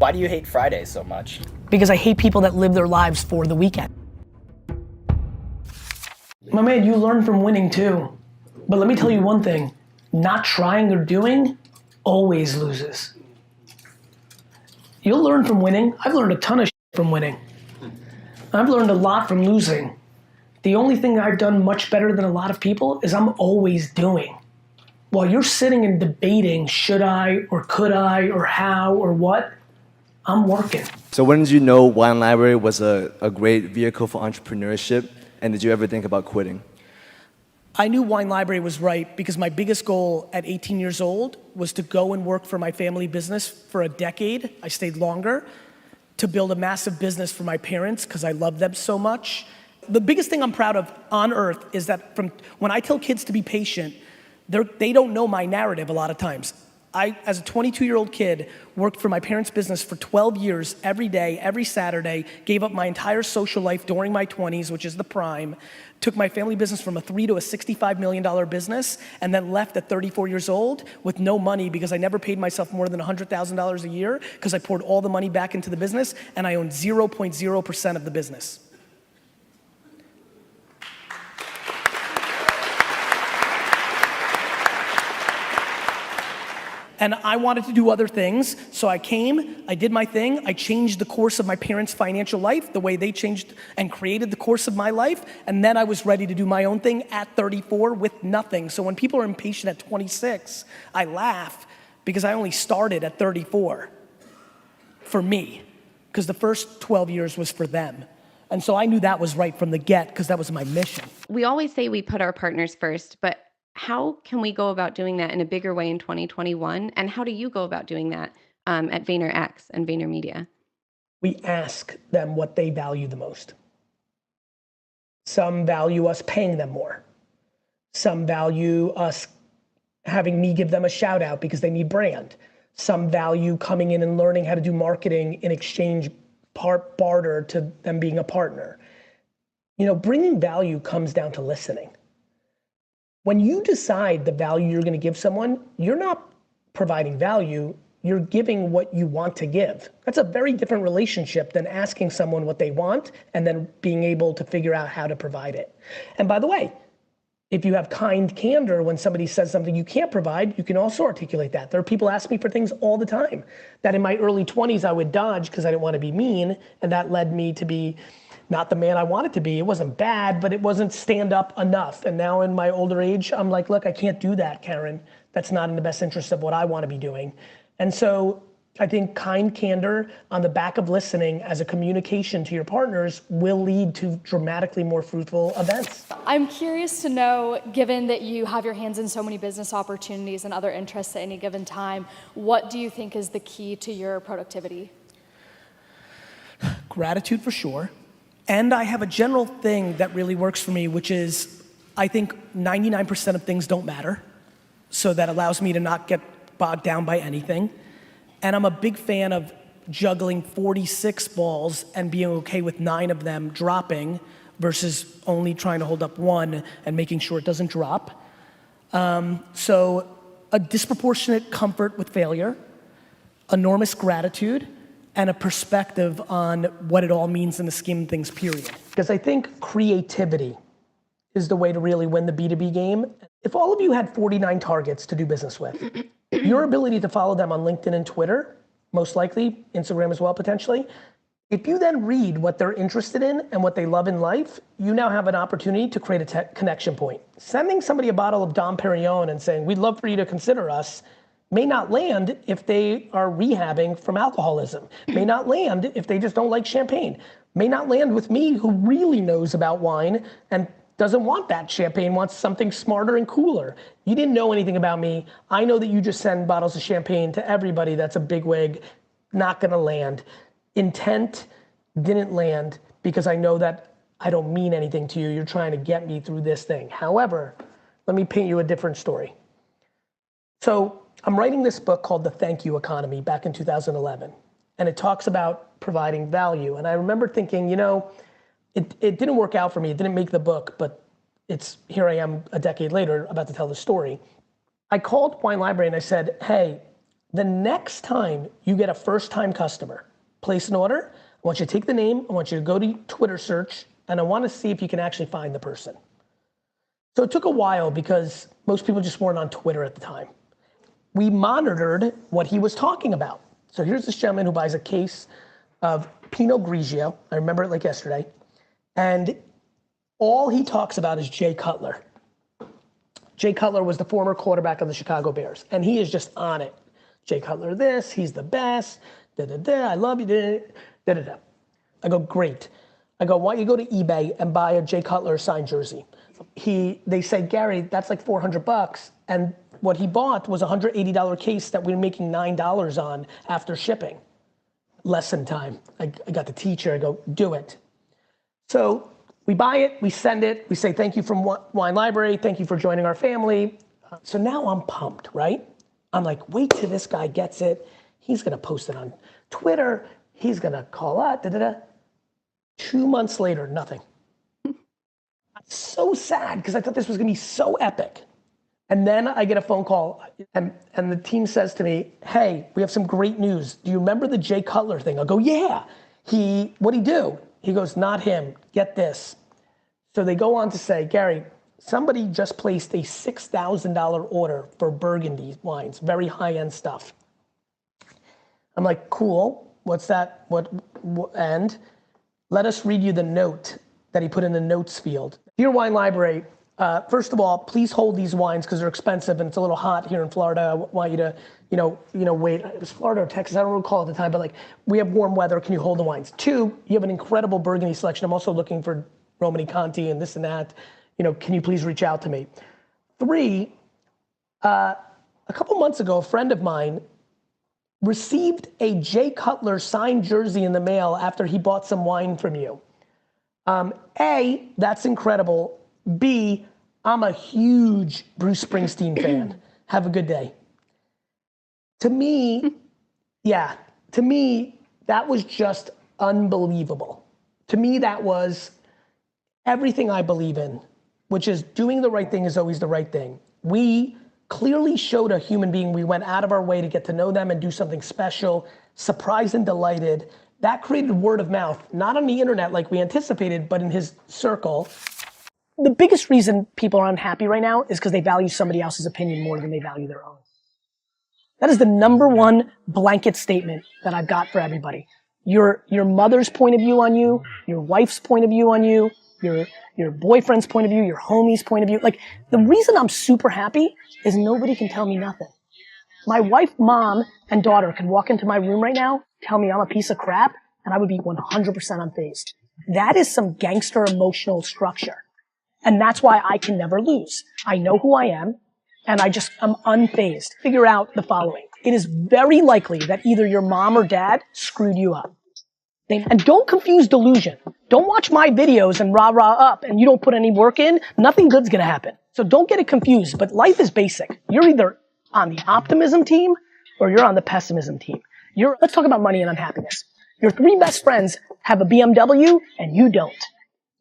Why do you hate Fridays so much? Because I hate people that live their lives for the weekend. My man, you learn from winning too. But let me tell you one thing, not trying or doing always loses. You'll learn from winning. I've learned a ton of shit from winning. I've learned a lot from losing. The only thing I've done much better than a lot of people is I'm always doing. While you're sitting and debating, should I, or could I, or how, or what, I'm working. So when did you know Wine Library was a great vehicle for entrepreneurship, and did you ever think about quitting? I knew Wine Library was right because my biggest goal at 18 years old was to go and work for my family business for a decade. I stayed longer to build a massive business for my parents because I love them so much. The biggest thing I'm proud of on earth is that from when I tell kids to be patient, they don't know my narrative a lot of times. I, as a 22-year-old kid, worked for my parents' business for 12 years, every day, every Saturday, gave up my entire social life during my 20s, which is the prime, took my family business from a $3 to a $65 million business, and then left at 34 years old with no money because I never paid myself more than $100,000 a year because I poured all the money back into the business, and I owned 0.0% of the business. And I wanted to do other things, so I came, I did my thing, I changed the course of my parents' financial life, the way they changed and created the course of my life, and then I was ready to do my own thing at 34 with nothing. So when people are impatient at 26, I laugh because I only started at 34 for me, because the first 12 years was for them. And so I knew that was right from the get because that was my mission. We always say we put our partners first, but how can we go about doing that in a bigger way in 2021? And how do you go about doing that at VaynerX and VaynerMedia? We ask them what they value the most. Some value us paying them more. Some value us having me give them a shout out because they need brand. Some value coming in and learning how to do marketing in exchange barter to them being a partner. You know, bringing value comes down to listening. When you decide the value you're gonna give someone, you're not providing value, you're giving what you want to give. That's a very different relationship than asking someone what they want and then being able to figure out how to provide it. And by the way, if you have kind candor when somebody says something you can't provide, you can also articulate that. There are people ask me for things all the time that in my early 20s I would dodge because I didn't want to be mean, and that led me to be not the man I wanted to be. It wasn't bad, but it wasn't stand up enough. And now in my older age, I'm like, look, I can't do that, Karen. That's not in the best interest of what I want to be doing. And so I think kind candor on the back of listening as a communication to your partners will lead to dramatically more fruitful events. I'm curious to know, given that you have your hands in so many business opportunities and other interests at any given time, what do you think is the key to your productivity? Gratitude for sure. And I have a general thing that really works for me, which is I think 99% of things don't matter. So that allows me to not get bogged down by anything. And I'm a big fan of juggling 46 balls and being okay with 9 of them dropping versus only trying to hold up 1 and making sure it doesn't drop. So a disproportionate comfort with failure, enormous gratitude, and a perspective on what it all means in the scheme of things, period. Because I think creativity is the way to really win the B2B game. If all of you had 49 targets to do business with, your ability to follow them on LinkedIn and Twitter, most likely, Instagram as well potentially, if you then read what they're interested in and what they love in life, you now have an opportunity to create a connection point. Sending somebody a bottle of Dom Perignon and saying, we'd love for you to consider us, may not land if they are rehabbing from alcoholism, may not land if they just don't like champagne, may not land with me who really knows about wine and doesn't want that champagne, wants something smarter and cooler. You didn't know anything about me. I know that you just send bottles of champagne to everybody that's a bigwig, not gonna land. Intent didn't land because I know that I don't mean anything to you. You're trying to get me through this thing. However, let me paint you a different story. So I'm writing this book called The Thank You Economy back in 2011. And it talks about providing value. And I remember thinking, you know, it didn't work out for me. It didn't make the book, but here I am a decade later about to tell the story. I called Wine Library and I said, hey, The next time you get a first-time customer, place an order, I want you to take the name, I want you to go to Twitter search, and I want to see if you can actually find the person. So it took a while because most people just weren't on Twitter at the time. We monitored what he was talking about. So here's this gentleman who buys a case of Pinot Grigio. I remember it like yesterday. And all he talks about is Jay Cutler. Jay Cutler was the former quarterback of the Chicago Bears. And he is just on it. Jay Cutler this, he's the best, I love you, I go, great. I go, why don't you go to eBay and buy a Jay Cutler signed jersey? They say, Gary, that's like $400. And what he bought was a $180 case that we were making $9 on after shipping. Lesson time. I got the teacher, I go, do it. So we buy it, we send it, we say, thank you from Wine Library, thank you for joining our family. So now I'm pumped, right? I'm like, wait till this guy gets it. He's gonna post it on Twitter. He's gonna call out, 2 months later, nothing. I'm so sad because I thought this was gonna be so epic. And then I get a phone call and the team says to me, hey, we have some great news. Do you remember the Jay Cutler thing? I'll go, yeah. What'd he do? He goes, not him, get this. So they go on to say, Gary, somebody just placed a $6,000 order for Burgundy wines, very high-end stuff. I'm like, cool, what's that, and let us read you the note that he put in the notes field. Dear Wine Library, first of all, please hold these wines because they're expensive and it's a little hot here in Florida. I want you to, wait. It was Florida or Texas, I don't recall at the time, but like, we have warm weather, can you hold the wines? 2, you have an incredible Burgundy selection. I'm also looking for Romani Conti and this and that. Can you please reach out to me? 3, a couple months ago, a friend of mine received a Jay Cutler signed jersey in the mail after he bought some wine from you. A, that's incredible. B, I'm a huge Bruce Springsteen fan. Have a good day. To me, that was just unbelievable. To me, that was everything I believe in, which is doing the right thing is always the right thing. We clearly showed a human being, we went out of our way to get to know them and do something special, surprised and delighted. That created word of mouth, not on the internet like we anticipated, but in his circle. The biggest reason people are unhappy right now is because they value somebody else's opinion more than they value their own. That is the number one blanket statement that I've got for everybody. Your mother's point of view on you, your wife's point of view on you, your boyfriend's point of view, your homie's point of view. Like, the reason I'm super happy is nobody can tell me nothing. My wife, mom, and daughter can walk into my room right now, tell me I'm a piece of crap, and I would be 100% unfazed. That is some gangster emotional structure. And that's why I can never lose. I know who I am, and I'm unfazed. Figure out the following. It is very likely that either your mom or dad screwed you up. And don't confuse delusion. Don't watch my videos and rah-rah up and you don't put any work in, nothing good's gonna happen. So don't get it confused, but life is basic. You're either on the optimism team or you're on the pessimism team. Let's talk about money and unhappiness. Your 3 best friends have a BMW and you don't.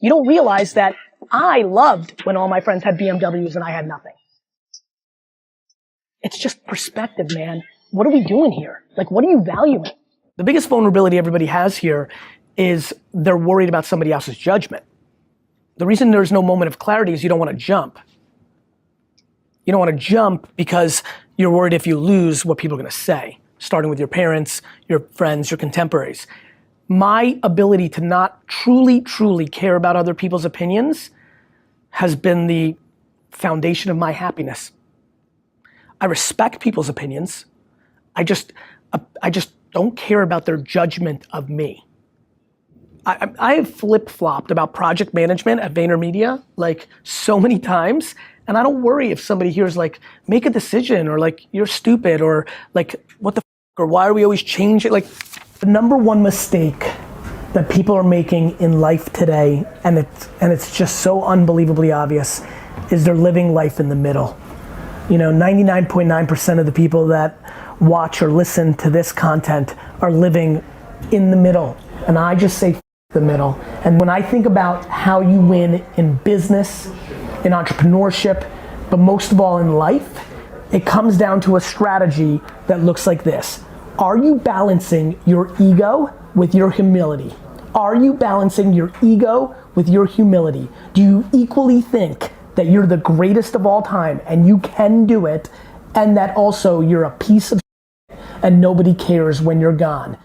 You don't realize that I loved when all my friends had BMWs and I had nothing. It's just perspective, man. What are we doing here? Like, what are you valuing? The biggest vulnerability everybody has here is they're worried about somebody else's judgment. The reason there's no moment of clarity is you don't want to jump. You don't want to jump because you're worried if you lose what people are going to say, starting with your parents, your friends, your contemporaries. My ability to not truly care about other people's opinions has been the foundation of my happiness. I respect people's opinions. I just don't care about their judgment of me. I have flip-flopped about project management at VaynerMedia like so many times, and I don't worry if somebody hears like, make a decision, or like, you're stupid, or like, what the f***, or why are we always changing? Like, the number one mistake that people are making in life today, and it's just so unbelievably obvious, is they're living life in the middle. 99.9% of the people that watch or listen to this content are living in the middle. And I just say the middle. And when I think about how you win in business, in entrepreneurship, but most of all in life, It comes down to a strategy that looks like this. Are you balancing your ego with your humility? Are you balancing your ego with your humility? Do you equally think that you're the greatest of all time and you can do it, and that also you're a piece of shit and nobody cares when you're gone?